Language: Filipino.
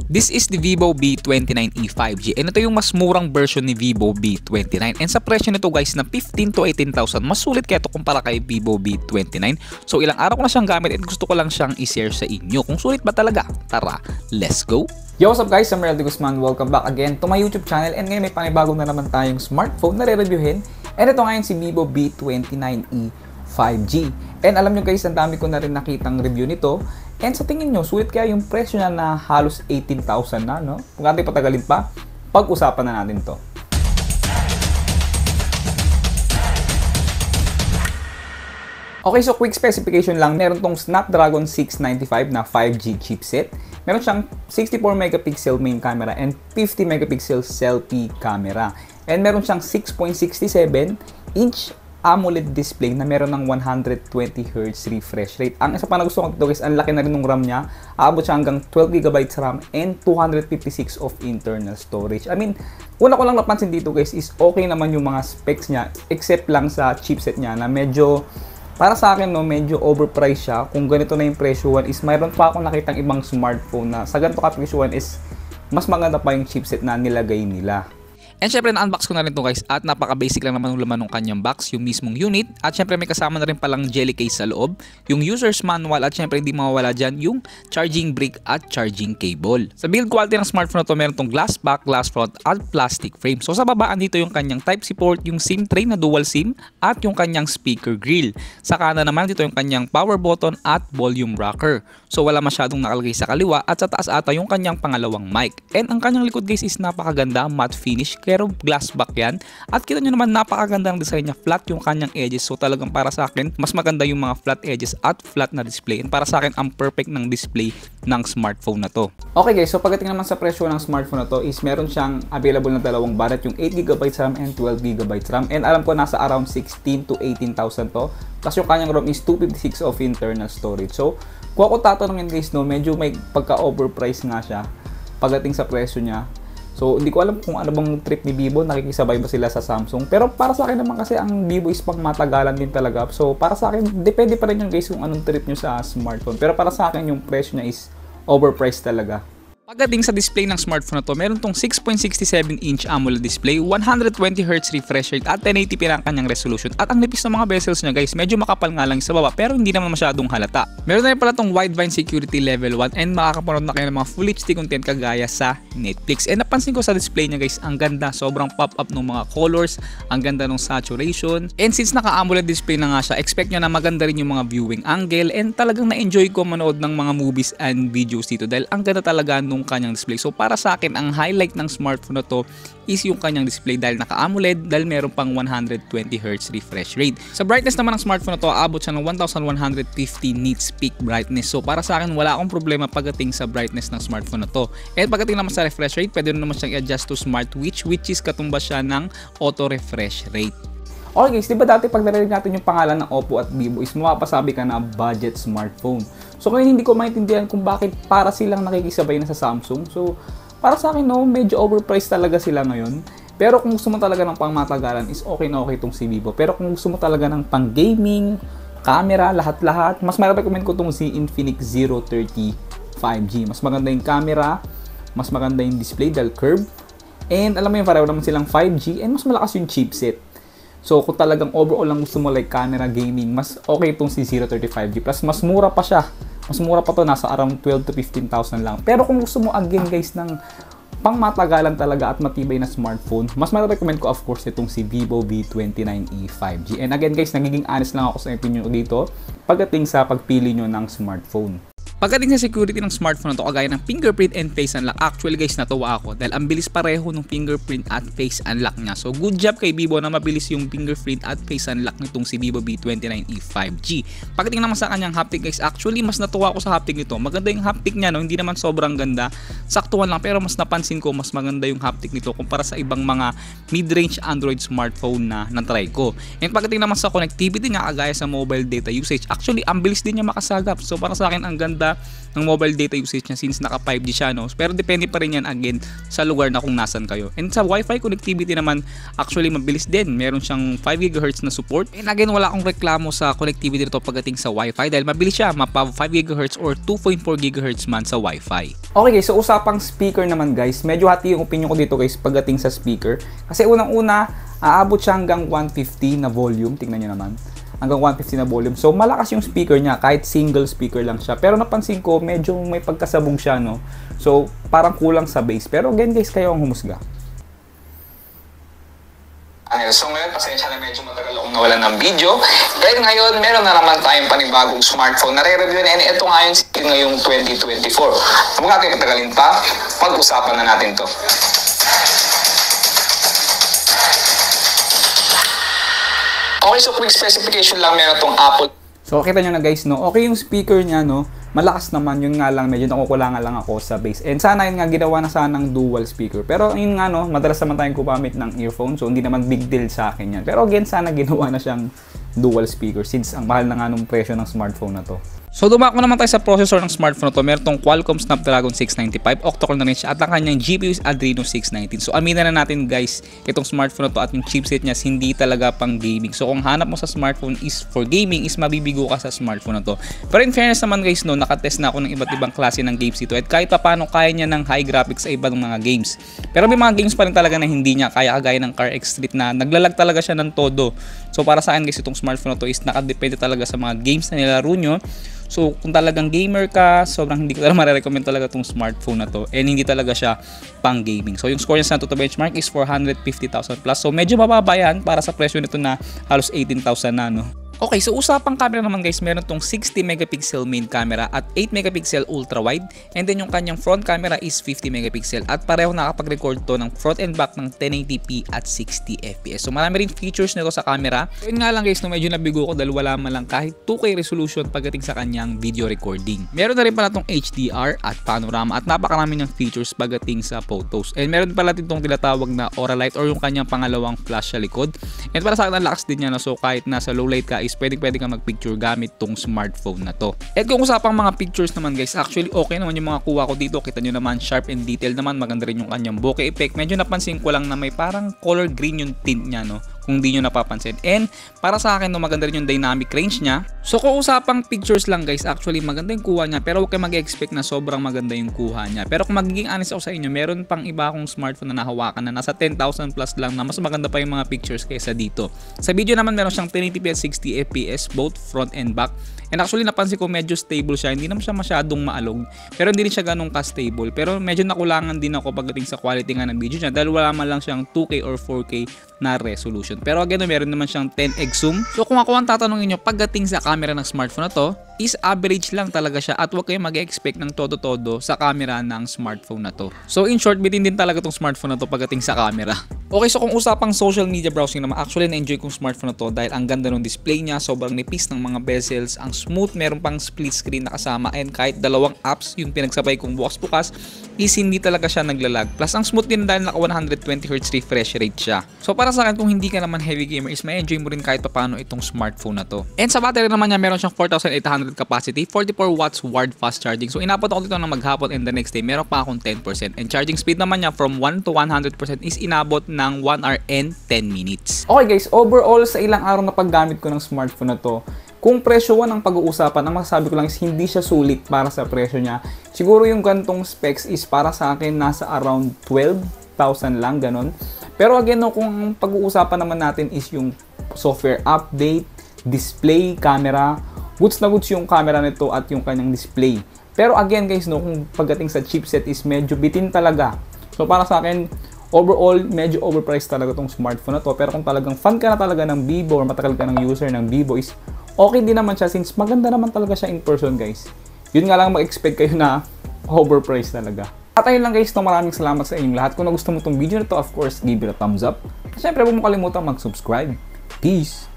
This is the Vivo V29e 5G and ito yung mas murang version ni Vivo V29 and sa presyo nito guys na 15 to 18,000 mas sulit kaya ito kumpara kay Vivo V29. So ilang araw ko na siyang gamit at gusto ko lang siyang i-share sa inyo kung sulit ba talaga. Tara, let's go! Yo, what's up guys? I'm Merl De Guzman. Welcome back again to my YouTube channel and ngayon may panibago na naman tayong smartphone na re-reviewin and ito ngayon si Vivo V29e 5G. And alam nyo guys, ang dami ko na rin nakitang review nito. And sa tingin nyo, sulit kaya yung presyo niya na halos 18,000 na, no? Kung natin patagalin pa, pag-usapan na natin to. Okay, so quick specification lang. Meron tong Snapdragon 695 na 5G chipset. Meron siyang 64 megapixel main camera and 50 megapixel selfie camera. And meron siyang 6.67-inch AMOLED display na meron ng 120Hz refresh rate. Ang isa pa na gusto ko dito guys, ang laki na rin ng RAM niya. Aabot siya hanggang 12GB RAM and 256 of internal storage. I mean, una ko lang napansin dito guys is okay naman yung mga specs niya except lang sa chipset niya na medyo, para sa akin no, medyo overpriced siya. Kung ganito na yung presyoan is mayroon pa akong nakitang ibang smartphone na sa ganito ka presyoan is mas maganda pa yung chipset na nilagay nila. And syempre na-unbox ko na rin to guys at napaka-basic lang naman ng laman ng kanyang box, yung mismong unit. At syempre may kasama na rin palang jelly case sa loob, yung user's manual at syempre hindi mawawala dyan yung charging brick at charging cable. Sa build quality ng smartphone na to, meron tong glass back, glass front at plastic frame. So sa babaan dito yung kanyang Type-C port, yung SIM tray na dual SIM at yung kanyang speaker grill. Sa kanan naman dito yung kanyang power button at volume rocker. So wala masyadong nakalagay sa kaliwa at sa taas ata yung kanyang pangalawang mic. And ang kanyang likod guys is napakaganda, matte finish. Pero glass back yan. At kita nyo naman napakaganda ng design niya. Flat yung kanyang edges. So talagang para sa akin, mas maganda yung mga flat edges at flat na display. And para sa akin, ang perfect ng display ng smartphone na to. Okay guys, so pagdating naman sa presyo ng smartphone na to is meron siyang available na dalawang variant, yung 8GB RAM and 12GB RAM. And alam ko nasa around 16 to 18,000 to. Tapos yung kanyang ROM is 256 of internal storage. So kung ako tatanungin guys, no, medyo may pagka-overpriced nga siya pagdating sa presyo niya. So, hindi ko alam kung ano bang trip ni Vivo, nakikisabay ba sila sa Samsung. Pero para sa akin naman kasi ang Vivo is pang matagalan din talaga. So, para sa akin, depende pa rin yung guys kung anong trip nyo sa smartphone. Pero para sa akin, yung presyo niya is overpriced talaga. Pagdating sa display ng smartphone na to, meron tong 6.67-inch AMOLED display, 120Hz refresh rate at 1080p ang kanyang resolution. At ang nipis ng mga bezels niya guys, medyo makapal nga lang sa baba pero hindi naman masyadong halata. Meron na rin pala tong wideband security level 1 and makakapanood na kayo ng mga Full HD content kagaya sa Netflix. And napansin ko sa display niya guys, ang ganda, sobrang pop-up ng mga colors, ang ganda ng saturation. And since naka-AMOLED display na nga siya, expect nyo na maganda rin yung mga viewing angle and talagang na-enjoy ko manood ng mga movies and videos dito dahil ang ganda talaga nung kanyang display. So para sa akin, ang highlight ng smartphone na to is yung kanyang display dahil naka-AMOLED, dahil meron pang 120Hz refresh rate. Sa brightness naman ng smartphone na to, aabot siya ng 1150 nits peak brightness. So para sa akin, wala akong problema pagdating sa brightness ng smartphone na to. And pagdating naman sa refresh rate, pwede naman siyang i-adjust to SmartWitch, which is katumbas siya ng auto refresh rate. Okay guys, di ba dati pag narinig natin yung pangalan ng Oppo at Vivo is mapapasabi ka na budget smartphone. So kaya hindi ko maintindihan kung bakit para silang nakikisabay na sa Samsung. So para sa akin no, medyo overpriced talaga sila ngayon. Pero kung gusto mo talaga ng pangmatagalan is okay na okay itong si Vivo. Pero kung gusto mo talaga ng pang gaming, camera, lahat-lahat, mas ma-recommend ko itong si Infinix Zero 30 5G. Mas maganda yung camera, mas maganda yung display dahil curve. And alam mo yung pareho naman silang 5G and mas malakas yung chipset. So kung talagang overall lang gusto mo like camera, gaming, mas okay itong si 035G. Plus mas mura pa siya. Mas mura pa to, nasa around 12 to 15,000 lang. Pero kung gusto mo again guys ng pang matagalan talaga at matibay na smartphone, mas ma-recommend ko of course itong si Vivo V29e 5G. And again guys, nagiging honest lang ako sa opinion ko dito pagdating sa pagpili nyo ng smartphone. Pagdating sa security ng smartphone na to, kagaya ng fingerprint and face unlock, actually guys natuwa ako dahil ang bilis pareho ng fingerprint at face unlock niya. So good job kay Vivo na mabilis yung fingerprint at face unlock nitong si Vivo V29e 5G. Pagdating naman sa kanyang haptic guys, actually mas natuwa ako sa haptic nito. Maganda yung haptic niya, no? Hindi naman sobrang ganda, saktuhan lang, pero mas napansin ko mas maganda yung haptic nito kumpara sa ibang mga mid-range Android smartphone na natry ko. And pagdating naman sa connectivity niya, kagaya sa mobile data usage, actually ang bilis din niya makasagap. So para sa akin ang ganda maganda ng mobile data usage niya since naka 5G siya, no? Pero depende pa rin yan again sa lugar na kung nasan kayo. And sa Wi-Fi connectivity naman, actually mabilis din. Meron siyang 5 GHz na support. And again, wala akong reklamo sa connectivity nito pagdating sa Wi-Fi dahil mabilis siya, mapa 5 GHz or 2.4 GHz man sa Wi-Fi. Okay guys, so usapang speaker naman guys, medyo hati yung opinion ko dito guys pagdating sa speaker. Kasi unang-una, aabot siya hanggang 150 na volume, tingnan nyo naman. Hanggang 150 na volume. So malakas yung speaker niya kahit single speaker lang siya. Pero napansin ko medyo may pagkasabog siya, no. So parang kulang sa bass. Pero again guys, kayo ang humusga. So ngayon, pasensya na medyo matagal akong nawalan ng video. Dahil ngayon, meron na naman tayong panibagong smartphone na re-review na. And ito nga yung ngayong 2024. Kung nga kayo katagalin pa, pag-usapan na natin to. Okay, so quick specification lang, meron tong Apple. So kita nyo na guys, no, okay yung speaker niya, no, malakas naman, yun nga lang, medyo nakukulangan lang ako sa bass. And sana yun nga, ginawa na sanang dual speaker. Pero yun nga, no, madalas naman tayong gumamit ng earphone, so hindi naman big deal sa akin yan. Pero again, sana ginawa na siyang dual speaker since ang mahal na nga nung presyo ng smartphone na to. So dumako naman tayo sa processor ng smartphone na to. Meron tong Qualcomm Snapdragon 695, octa-core na rin siya at ang kanyang GPU is Adreno 619. So aminin na natin guys, itong smartphone na to at yung chipset niya hindi talaga pang gaming. So kung hanap mo sa smartphone is for gaming, is mabibigo ka sa smartphone na to. Pero in fairness naman guys, no, nakatest na ako ng iba't ibang klase ng games dito at kahit pa paano kaya niya ng high graphics sa ibang mga games. Pero may mga games pa rin talaga na hindi niya kaya, kagaya ng Car X Street na naglalag talaga siya ng todo. So para sa akin guys, itong smartphone na to is nakadepende talaga sa mga games na nilaro nyo. So kung talagang gamer ka, sobrang hindi ko talaga marirecommend talaga itong smartphone na to. And hindi talaga siya pang gaming. So yung score niya sa Antutu benchmark is 450,000 plus. So medyo mababa yan para sa presyo nito na halos 18,000 na, no. Okay, so usapang camera naman guys, meron tong 60 megapixel main camera at 8 megapixel ultra wide, and then yung kanyang front camera is 50 megapixel at pareho nakapag-record to ng front and back ng 1080p at 60 fps. So marami rin features nito sa camera. So, yun nga lang guys, no, medyo nabigo ko dahil wala man lang kahit 2K resolution pagdating sa kanyang video recording. Meron na rin pala tong HDR at panorama at napakarami niyang features pagdating sa photos. And meron pala din tong tinatawag na aura light or yung kanyang pangalawang flash sa likod. And para sa akin, ang lakas din niya, no? So kahit nasa low light ka is pwede ka mag-picture gamit tong smartphone na to. At kung usapang mga pictures naman guys, actually okay naman yung mga kuha ko dito. Kita nyo naman, sharp and detailed naman. Maganda rin yung kanyang bokeh effect. Medyo napansin ko lang na may parang color green yung tint niya, no, kung di nyo napapansin. And para sa akin, no, maganda rin yung dynamic range niya. So kung usapang pictures lang guys, actually maganda yung kuha niya, pero huwag kayo mag-expect na sobrang maganda yung kuha niya. Pero kung magiging honest ako sa inyo, meron pang iba akong smartphone na nahawakan na nasa 10,000 plus lang na mas maganda pa yung mga pictures kaysa dito. Sa video naman meron siyang 1080p at 60 fps both front and back. And actually napansin ko medyo stable siya, hindi naman siya masyadong maalog, pero hindi rin siya ganun ka-stable. Pero medyo nakulangan din ako pagdating sa quality nga ng video niya dahil wala man lang siyang 2K or 4K na resolution. Pero again, meron naman siyang 10x zoom. So kung ako ang tatanungin nyo pagdating sa camera ng smartphone na to, is average lang talaga siya at huwag kayo mag-expect ng todo-todo sa camera ng smartphone na to. So in short, bitin din talaga tong smartphone na to pagdating sa camera. Okay, so kung usapang social media browsing naman, actually na-enjoy kong smartphone na to dahil ang ganda ng display niya, sobrang nipis ng mga bezels, ang smooth, meron pang split screen na kasama, and kahit dalawang apps yung pinagsabay kong bukas-bukas is hindi talaga siya naglalag. Plus ang smooth din dahil naka 120Hz refresh rate siya. So para sa akin, kung hindi ka naman heavy gamer, is ma-enjoy mo rin kahit paano itong smartphone na to. And sa battery naman niya, meron siyang 4,800 capacity, 44 watts wired fast charging. So inabot ako dito ng maghapon and the next day meron pa akong 10%. And charging speed naman niya from 1 to 100% is inabot ng 1 hour and 10 minutes. Okay guys, overall sa ilang araw na paggamit ko ng smartphone na to, kung presyo ang pag-uusapan, ang masasabi ko lang is hindi siya sulit para sa presyo niya. Siguro yung gantong specs is para sa akin nasa around 12,000 lang, ganon. Pero again, no, kung pag-uusapan naman natin is yung software update, display, camera, goods na goods yung camera nito at yung kanyang display. Pero again guys, no, kung pagdating sa chipset is medyo bitin talaga. So para sa akin, overall, medyo overpriced talaga tong smartphone na to. Pero kung talagang fan ka na talaga ng Vivo or matagal ka ng user ng Vivo is okay din naman siya since maganda naman talaga siya in person guys. Yun nga lang, mag-expect kayo na overpriced talaga. At ayun lang guys, no, maraming salamat sa inyong lahat. Kung nagustuhan mo tong video na to, of course, give it a thumbs up. At syempre, huwag mo kalimutan mag-subscribe. Peace!